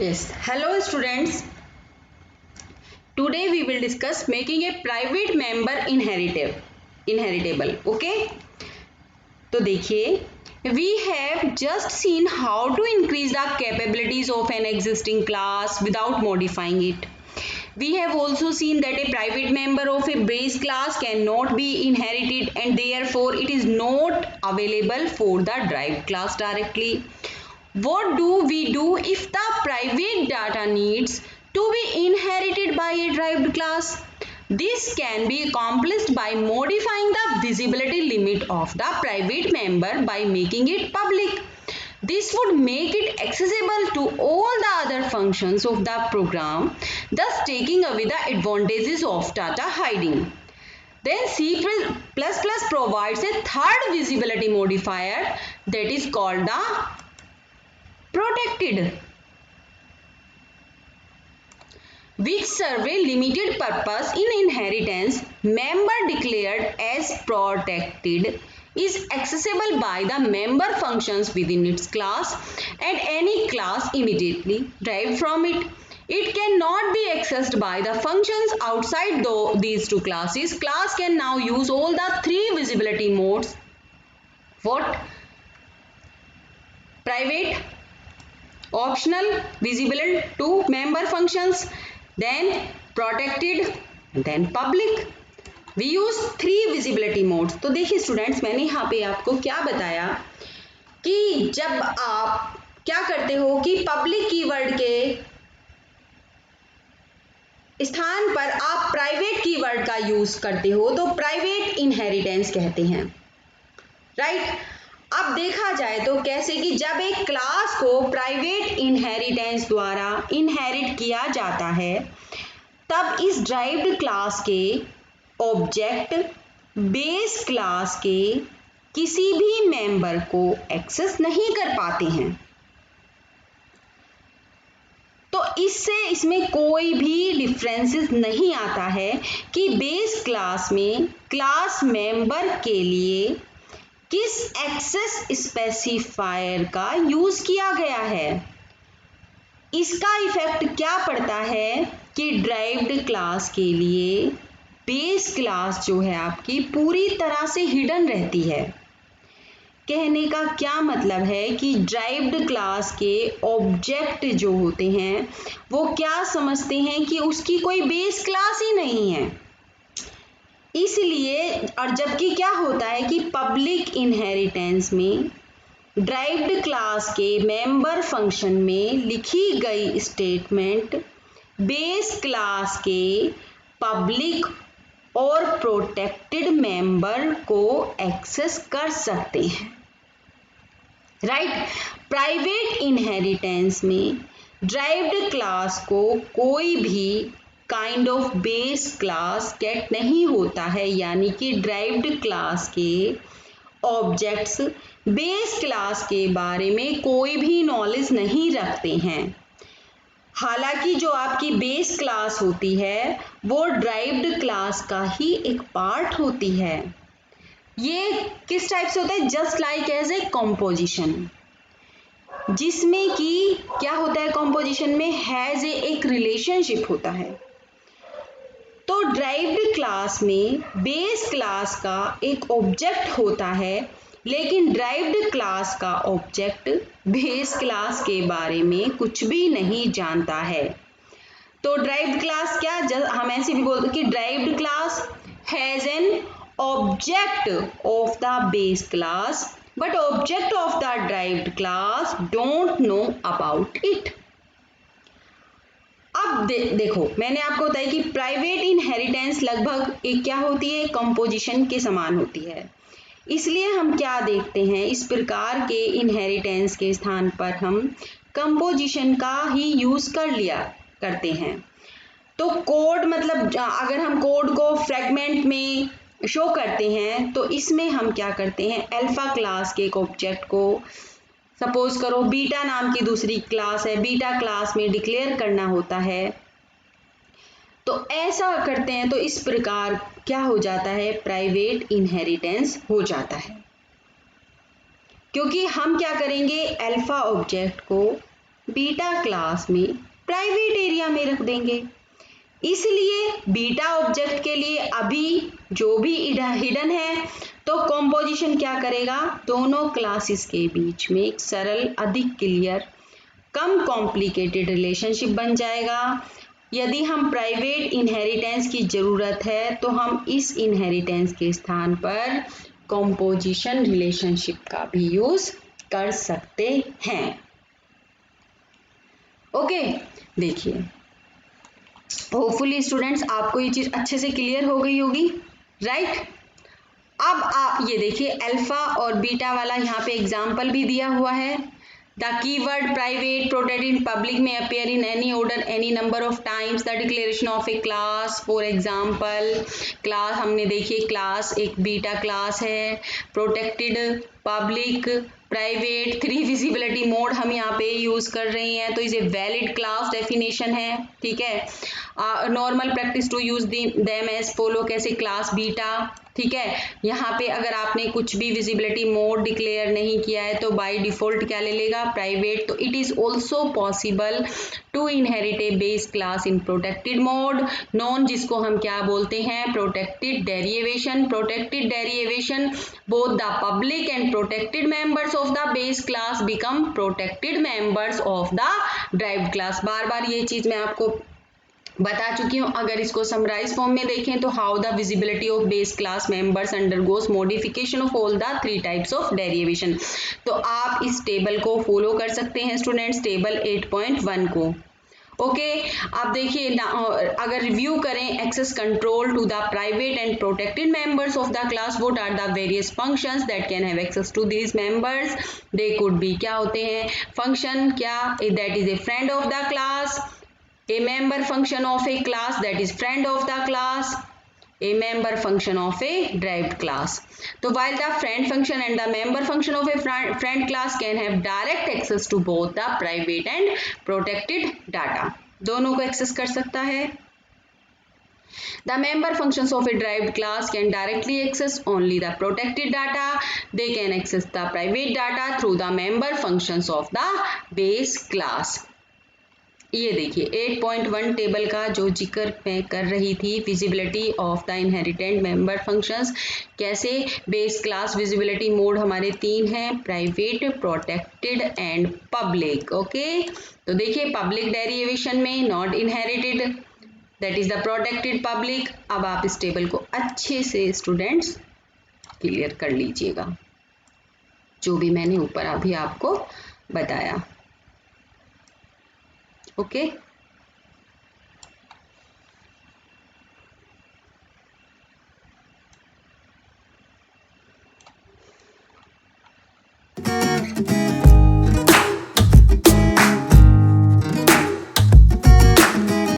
Yes, hello students. Today we will discuss making a private member inheritable. Okay? तो देखिए, we have just seen how to increase the capabilities of an existing class without modifying it. We have also seen that a private member of a base class cannot be inherited and therefore it is not available for the derived class directly. What do we do if the private data needs to be inherited by a derived class? This can be accomplished by modifying the visibility limit of the private member by making it public. This would make it accessible to all the other functions of the program, thus taking away the advantages of data hiding. Then C++ provides a third visibility modifier that is called the protected, which serve a limited purpose in inheritance. Member declared as protected is accessible by the member functions within its class and any class immediately derived from it. It cannot be accessed by the functions outside these two classes. Class can now use all the three visibility modes. What? Private, optional, visible to member functions, then protected, then public. We use three visibility modes. तो देखिए students, मैंने यहाँ पे आपको क्या बताया कि जब आप क्या करते हो कि पब्लिक कीवर्ड के स्थान पर आप प्राइवेट कीवर्ड का यूज करते हो तो प्राइवेट इनहेरिटेंस कहते हैं, राइट? अब देखा जाए तो कैसे कि जब एक क्लास को प्राइवेट इनहेरिटेंस द्वारा इनहेरिट किया जाता है तब इस ड्राइव्ड क्लास के ऑब्जेक्ट बेस क्लास के किसी भी मेंबर को एक्सेस नहीं कर पाते हैं। तो इसमें कोई भी डिफरेंसेस नहीं आता है कि बेस क्लास में क्लास मेंबर के लिए किस एक्सेस स्पेसिफायर का यूज किया गया है। इसका इफेक्ट क्या पड़ता है कि ड्राइव्ड क्लास के लिए बेस क्लास जो है आपकी पूरी तरह से हिडन रहती है। कहने का क्या मतलब है कि ड्राइव्ड क्लास के ऑब्जेक्ट जो होते हैं वो क्या समझते हैं कि उसकी कोई बेस क्लास ही नहीं है, इसलिए। और जबकि क्या होता है कि पब्लिक इनहेरिटेंस में ड्राइव्ड क्लास के मेंबर फंक्शन में लिखी गई स्टेटमेंट बेस क्लास के पब्लिक और प्रोटेक्टेड मेंबर को एक्सेस कर सकते हैं, राइट? प्राइवेट इनहेरिटेंस में ड्राइव्ड क्लास को कोई भी kind of base class get नहीं होता है, यानी कि ड्राइव्ड क्लास के ऑब्जेक्ट्स बेस क्लास के बारे में कोई भी नॉलेज नहीं रखते हैं। हालांकि जो आपकी बेस क्लास होती है वो ड्राइव्ड क्लास का ही एक पार्ट होती है। ये किस टाइप से होता है? Just like as a composition, जिसमें कि क्या होता है कॉम्पोजिशन में हैज एक रिलेशनशिप होता है। तो ड्राइव्ड क्लास में बेस क्लास का एक ऑब्जेक्ट होता है, लेकिन ड्राइव्ड क्लास का ऑब्जेक्ट बेस क्लास के बारे में कुछ भी नहीं जानता है। तो ड्राइव्ड क्लास क्या, हम ऐसे भी बोलते कि derived class has an object of the base class but object of the derived class don't know about it. अब देखो, मैंने आपको बताया कि प्राइवेट इनहेरिटेंस लगभग एक क्या होती है, कंपोजिशन के समान होती है। इसलिए हम क्या देखते हैं, इस प्रकार के इनहेरिटेंस के स्थान पर हम कंपोजिशन का ही यूज कर लिया करते हैं। तो कोड मतलब अगर हम कोड को फ्रेगमेंट में शो करते हैं तो इसमें हम क्या करते हैं, अल्फा क्लास के एक ऑब्जेक्ट को, सपोज करो बीटा नाम की दूसरी क्लास है, बीटा क्लास में डिक्लेयर करना होता है। तो ऐसा करते हैं तो इस प्रकार क्या हो जाता है, प्राइवेट इनहेरिटेंस हो जाता है। क्योंकि हम क्या करेंगे, अल्फा ऑब्जेक्ट को बीटा क्लास में प्राइवेट एरिया में रख देंगे। इसलिए बीटा ऑब्जेक्ट के लिए अभी जो भी हिडन है तो कॉम्पोजिशन क्या करेगा, दोनों क्लासेस के बीच में एक सरल, अधिक क्लियर, कम कॉम्प्लिकेटेड रिलेशनशिप बन जाएगा। यदि हम प्राइवेट इनहेरिटेंस की जरूरत है तो हम इस इनहेरिटेंस के स्थान पर कॉम्पोजिशन रिलेशनशिप का भी यूज कर सकते हैं। ओके, देखिए होपफुली स्टूडेंट्स आपको ये चीज अच्छे से क्लियर हो गई होगी, राइट। अब आप ये देखिए अल्फा और बीटा वाला यहाँ पे एग्जाम्पल भी दिया हुआ है। The keyword private protected in public may appear in any order any number of times the declaration of a class. For example class हमने देखिए क्लास एक बीटा क्लास है, protected, public, private, 3 visibility mode हम यहाँ पे use कर रहे हैं, तो इसे वैलिड क्लास डेफिनेशन है, ठीक है। Normal practice to use them as follow, कैसे क्लास बीटा, ठीक है। यहाँ पे अगर आपने कुछ भी विजिबिलिटी मोड डिक्लेयर नहीं किया है तो बाय डिफॉल्ट क्या ले लेगा, प्राइवेट। तो it is also possible to inherit a base class in protected mode non, जिसको हम क्या बोलते हैं, protected derivation. Protected derivation both the public and protected members of the base class become protected members of the derived class. बार बार ये चीज मैं आपको बता चुकी हूँ। अगर इसको समराइज फॉर्म में देखें तो how the visibility of base class members undergoes modification of all the 3 types of derivation. तो आप इस टेबल को फॉलो कर सकते हैं स्टूडेंट्स, टेबल 8.1 को। ओके, अब देखिए अगर रिव्यू करें access control to the private and protected members of the class, what are the various functions that can have access to these members. They could be, क्या होते हैं फंक्शन, क्या, that is a friend of the class, a member function of a class that is friend of the class, a member function of a derived class. So while the friend function and the member function of a friend class can have direct access to both the private and protected data, दोनों को access कर सकता है। The member functions of a derived class can directly access only the protected data. They can access the private data through the member functions of the base class. ये देखिए 8.1 table का जो जिक्र मैं कर रही थी, visibility of the inherent member functions, कैसे बेस क्लास विजिबिलिटी मोड हमारे 3 हैं, private, protected and public. Okay, तो देखिए पब्लिक डेरिवेशन में not inherited, that is the protected public. अब आप इस टेबल को अच्छे से स्टूडेंट्स क्लियर कर लीजिएगा, जो भी मैंने ऊपर अभी आपको बताया। ओके